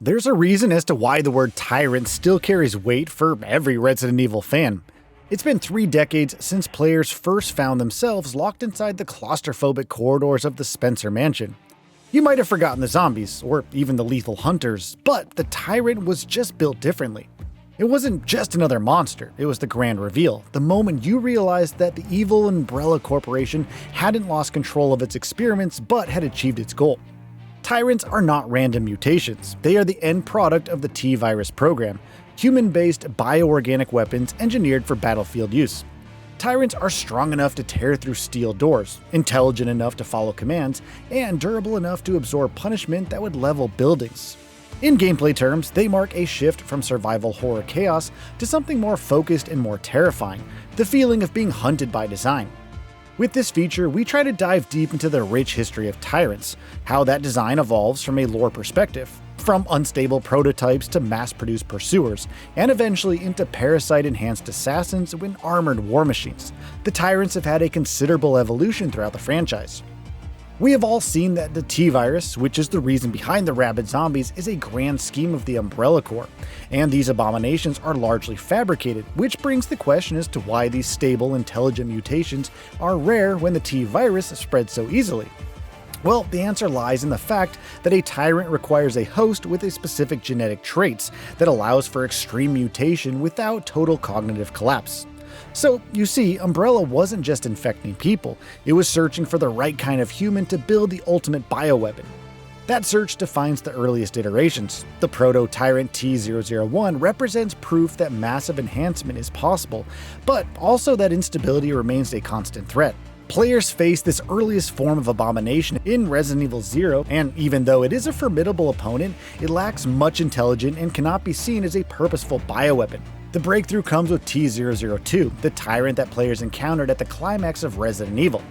There's a reason as to why the word Tyrant still carries weight for every Resident Evil fan. It's been 3 decades since players first found themselves locked inside the claustrophobic corridors of the Spencer Mansion. You might have forgotten the zombies, or even the lethal hunters, but the Tyrant was just built differently. It wasn't just another monster, it was the grand reveal, the moment you realized that the evil Umbrella Corporation hadn't lost control of its experiments but had achieved its goal. Tyrants are not random mutations, they are the end product of the T-virus program, human-based bioorganic weapons engineered for battlefield use. Tyrants are strong enough to tear through steel doors, intelligent enough to follow commands, and durable enough to absorb punishment that would level buildings. In gameplay terms, they mark a shift from survival horror chaos to something more focused and more terrifying, the feeling of being hunted by design. With this feature, we try to dive deep into the rich history of Tyrants, how that design evolves from a lore perspective, from unstable prototypes to mass-produced pursuers, and eventually into parasite-enhanced assassins and armored war machines. The Tyrants have had a considerable evolution throughout the franchise. We have all seen that the T-virus, which is the reason behind the rabid zombies, is a grand scheme of the Umbrella Corp, and these abominations are largely fabricated, which brings the question as to why these stable, intelligent mutations are rare when the T-virus spreads so easily. Well, the answer lies in the fact that a Tyrant requires a host with a specific genetic traits that allows for extreme mutation without total cognitive collapse. So, you see, Umbrella wasn't just infecting people, it was searching for the right kind of human to build the ultimate bioweapon. That search defines the earliest iterations. The proto-Tyrant T-001 represents proof that massive enhancement is possible, but also that instability remains a constant threat. Players face this earliest form of abomination in Resident Evil 0, and even though it is a formidable opponent, it lacks much intelligence and cannot be seen as a purposeful bioweapon. The breakthrough comes with T-002, the Tyrant that players encountered at the climax of Resident Evil.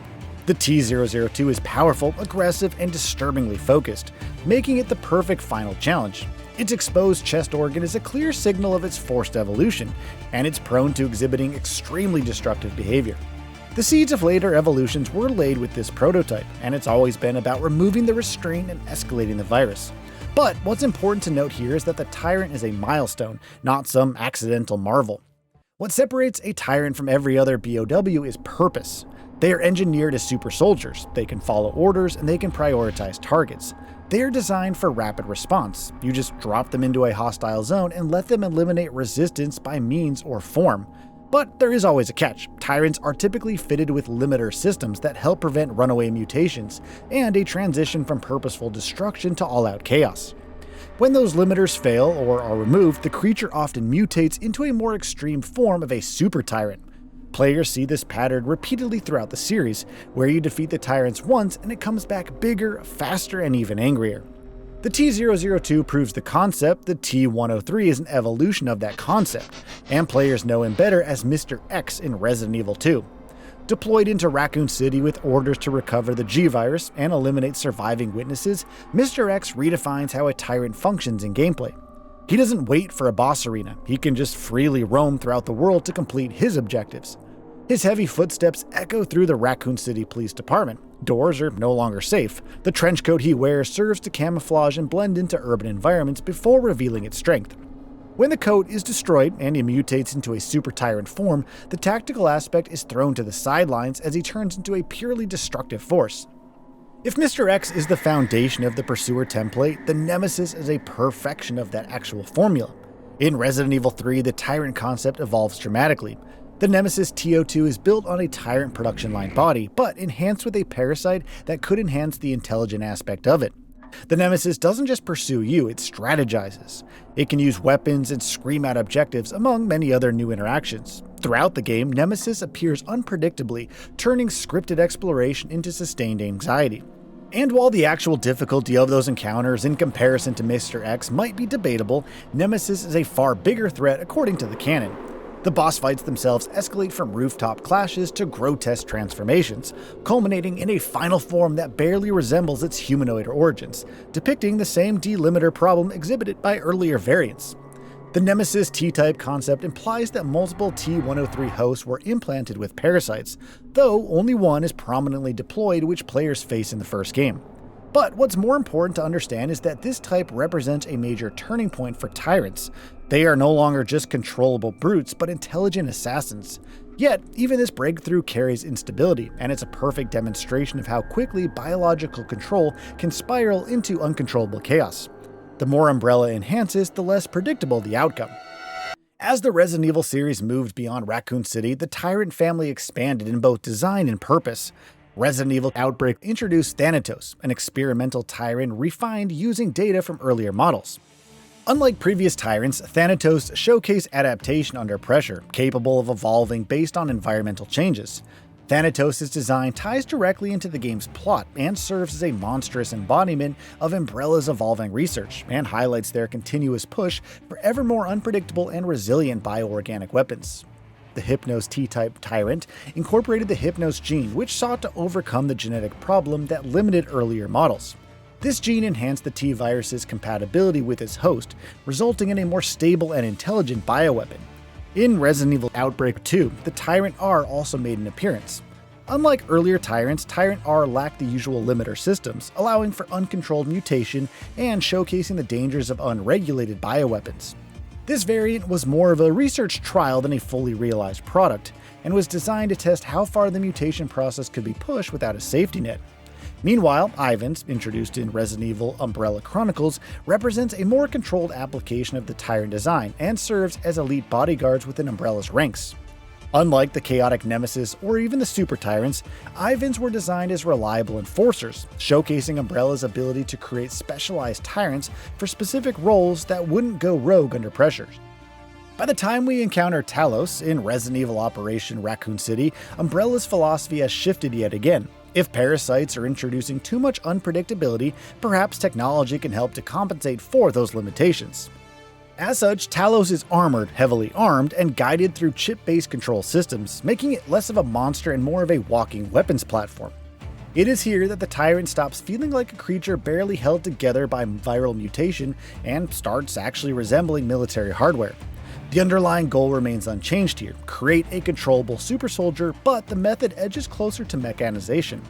The T-002 is powerful, aggressive, and disturbingly focused, making it the perfect final challenge. Its exposed chest organ is a clear signal of its forced evolution, and it's prone to exhibiting extremely destructive behavior. The seeds of later evolutions were laid with this prototype, and it's always been about removing the restraint and escalating the virus. But what's important to note here is that the Tyrant is a milestone, not some accidental marvel. What separates a Tyrant from every other BOW is purpose. They are engineered as super soldiers, they can follow orders, and they can prioritize targets. They are designed for rapid response. You just drop them into a hostile zone and let them eliminate resistance by means or form. But there is always a catch. Tyrants are typically fitted with limiter systems that help prevent runaway mutations, and a transition from purposeful destruction to all-out chaos. When those limiters fail or are removed, the creature often mutates into a more extreme form of a super Tyrant. Players see this pattern repeatedly throughout the series, where you defeat the Tyrants once and it comes back bigger, faster, and even angrier. The T-002 proves the concept, the T-103 is an evolution of that concept, and players know him better as Mr. X in Resident Evil 2. Deployed into Raccoon City with orders to recover the G-Virus and eliminate surviving witnesses, Mr. X redefines how a Tyrant functions in gameplay. He doesn't wait for a boss arena, he can just freely roam throughout the world to complete his objectives. His heavy footsteps echo through the Raccoon City Police Department. Doors are no longer safe. The trench coat he wears serves to camouflage and blend into urban environments before revealing its strength. When the coat is destroyed and he mutates into a super Tyrant form, the tactical aspect is thrown to the sidelines as he turns into a purely destructive force. If Mr. X is the foundation of the Pursuer template, the Nemesis is a perfection of that actual formula. In Resident Evil 3, the Tyrant concept evolves dramatically. The Nemesis TO2 is built on a Tyrant production line body, but enhanced with a parasite that could enhance the intelligent aspect of it. The Nemesis doesn't just pursue you, it strategizes. It can use weapons and scream out objectives, among many other new interactions. Throughout the game, Nemesis appears unpredictably, turning scripted exploration into sustained anxiety. And while the actual difficulty of those encounters in comparison to Mr. X might be debatable, Nemesis is a far bigger threat according to the canon. The boss fights themselves escalate from rooftop clashes to grotesque transformations, culminating in a final form that barely resembles its humanoid origins, depicting the same delimiter problem exhibited by earlier variants. The Nemesis T-type concept implies that multiple T-103 hosts were implanted with parasites, though only one is prominently deployed, which players face in the first game. But what's more important to understand is that this type represents a major turning point for Tyrants. They are no longer just controllable brutes, but intelligent assassins. Yet, even this breakthrough carries instability, and it's a perfect demonstration of how quickly biological control can spiral into uncontrollable chaos. The more Umbrella enhances, the less predictable the outcome. As the Resident Evil series moved beyond Raccoon City, the Tyrant family expanded in both design and purpose. Resident Evil Outbreak introduced Thanatos, an experimental Tyrant refined using data from earlier models. Unlike previous Tyrants, Thanatos showcase adaptation under pressure, capable of evolving based on environmental changes. Thanatos' design ties directly into the game's plot and serves as a monstrous embodiment of Umbrella's evolving research, and highlights their continuous push for ever more unpredictable and resilient bioorganic weapons. The Hypnos T-type Tyrant incorporated the Hypnos gene, which sought to overcome the genetic problem that limited earlier models. This gene enhanced the T-virus's compatibility with its host, resulting in a more stable and intelligent bioweapon. In Resident Evil Outbreak 2, the Tyrant R also made an appearance. Unlike earlier Tyrants, Tyrant R lacked the usual limiter systems, allowing for uncontrolled mutation and showcasing the dangers of unregulated bioweapons. This variant was more of a research trial than a fully realized product, and was designed to test how far the mutation process could be pushed without a safety net. Meanwhile, Ivans, introduced in Resident Evil Umbrella Chronicles, represents a more controlled application of the Tyrant design and serves as elite bodyguards within Umbrella's ranks. Unlike the chaotic Nemesis or even the Super Tyrants, Ivans were designed as reliable enforcers, showcasing Umbrella's ability to create specialized Tyrants for specific roles that wouldn't go rogue under pressure. By the time we encounter Talos in Resident Evil Operation Raccoon City, Umbrella's philosophy has shifted yet again. If parasites are introducing too much unpredictability, perhaps technology can help to compensate for those limitations. As such, Talos is armored, heavily armed, and guided through chip-based control systems, making it less of a monster and more of a walking weapons platform. It is here that the Tyrant stops feeling like a creature barely held together by viral mutation and starts actually resembling military hardware. The underlying goal remains unchanged here: create a controllable super soldier, but the method edges closer to mechanization.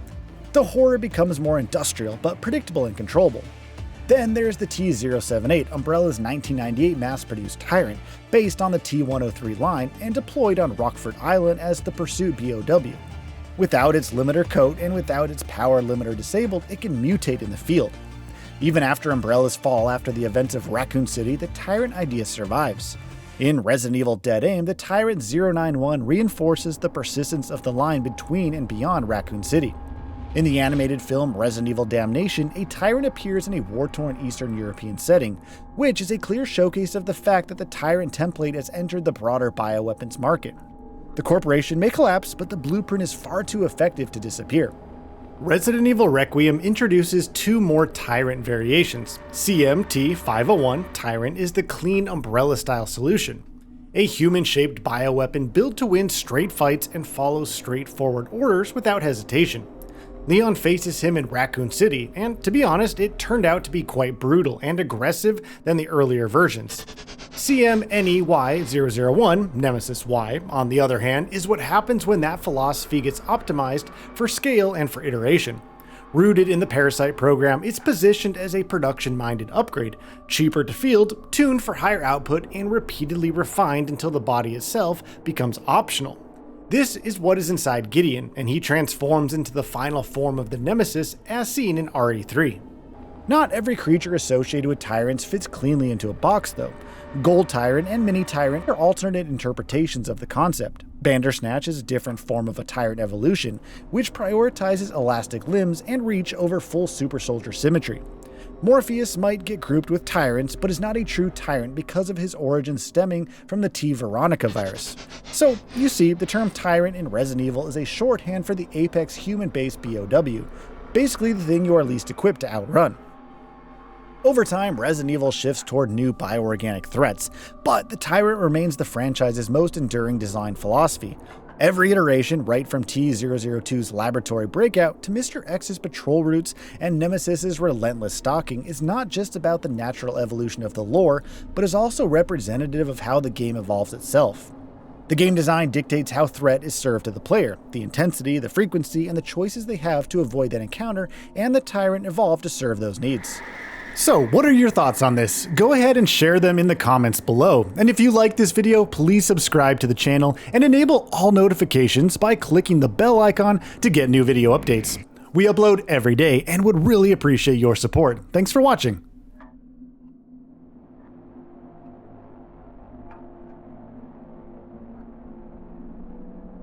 The horror becomes more industrial, but predictable and controllable. Then there's the T-078, Umbrella's 1998 mass-produced Tyrant, based on the T-103 line and deployed on Rockford Island as the Pursuit BOW. Without its limiter coat and without its power limiter disabled, it can mutate in the field. Even after Umbrella's fall after the events of Raccoon City, the Tyrant idea survives. In Resident Evil Dead Aim, the Tyrant 091 reinforces the persistence of the line between and beyond Raccoon City. In the animated film Resident Evil Damnation, a Tyrant appears in a war-torn Eastern European setting, which is a clear showcase of the fact that the Tyrant template has entered the broader bioweapons market. The corporation may collapse, but the blueprint is far too effective to disappear. Resident Evil Requiem introduces two more Tyrant variations. CMT-501 Tyrant is the clean Umbrella-style solution, a human-shaped bioweapon built to win straight fights and follow straightforward orders without hesitation. Leon faces him in Raccoon City, and to be honest, it turned out to be quite brutal and aggressive than the earlier versions. CMNEY-001, Nemesis Y, on the other hand, is what happens when that philosophy gets optimized for scale and for iteration. Rooted in the Parasite program, it's positioned as a production-minded upgrade, cheaper to field, tuned for higher output, and repeatedly refined until the body itself becomes optional. This is what is inside Gideon, and he transforms into the final form of the Nemesis as seen in RE3. Not every creature associated with Tyrants fits cleanly into a box though. Gold Tyrant and Mini Tyrant are alternate interpretations of the concept. Bandersnatch is a different form of a Tyrant evolution, which prioritizes elastic limbs and reach over full super soldier symmetry. Morpheus might get grouped with Tyrants, but is not a true Tyrant because of his origins stemming from the T. Veronica virus. So, you see, the term Tyrant in Resident Evil is a shorthand for the Apex human-based BOW, basically the thing you are least equipped to outrun. Over time, Resident Evil shifts toward new bioorganic threats, but the Tyrant remains the franchise's most enduring design philosophy. Every iteration, right from T-002's laboratory breakout to Mr. X's patrol routes and Nemesis's relentless stalking, is not just about the natural evolution of the lore, but is also representative of how the game evolves itself. The game design dictates how threat is served to the player, the intensity, the frequency, and the choices they have to avoid that encounter, and the Tyrant evolved to serve those needs. So, what are your thoughts on this? Go ahead and share them in the comments below. And if you like this video, please subscribe to the channel and enable all notifications by clicking the bell icon to get new video updates. We upload every day and would really appreciate your support. Thanks for watching.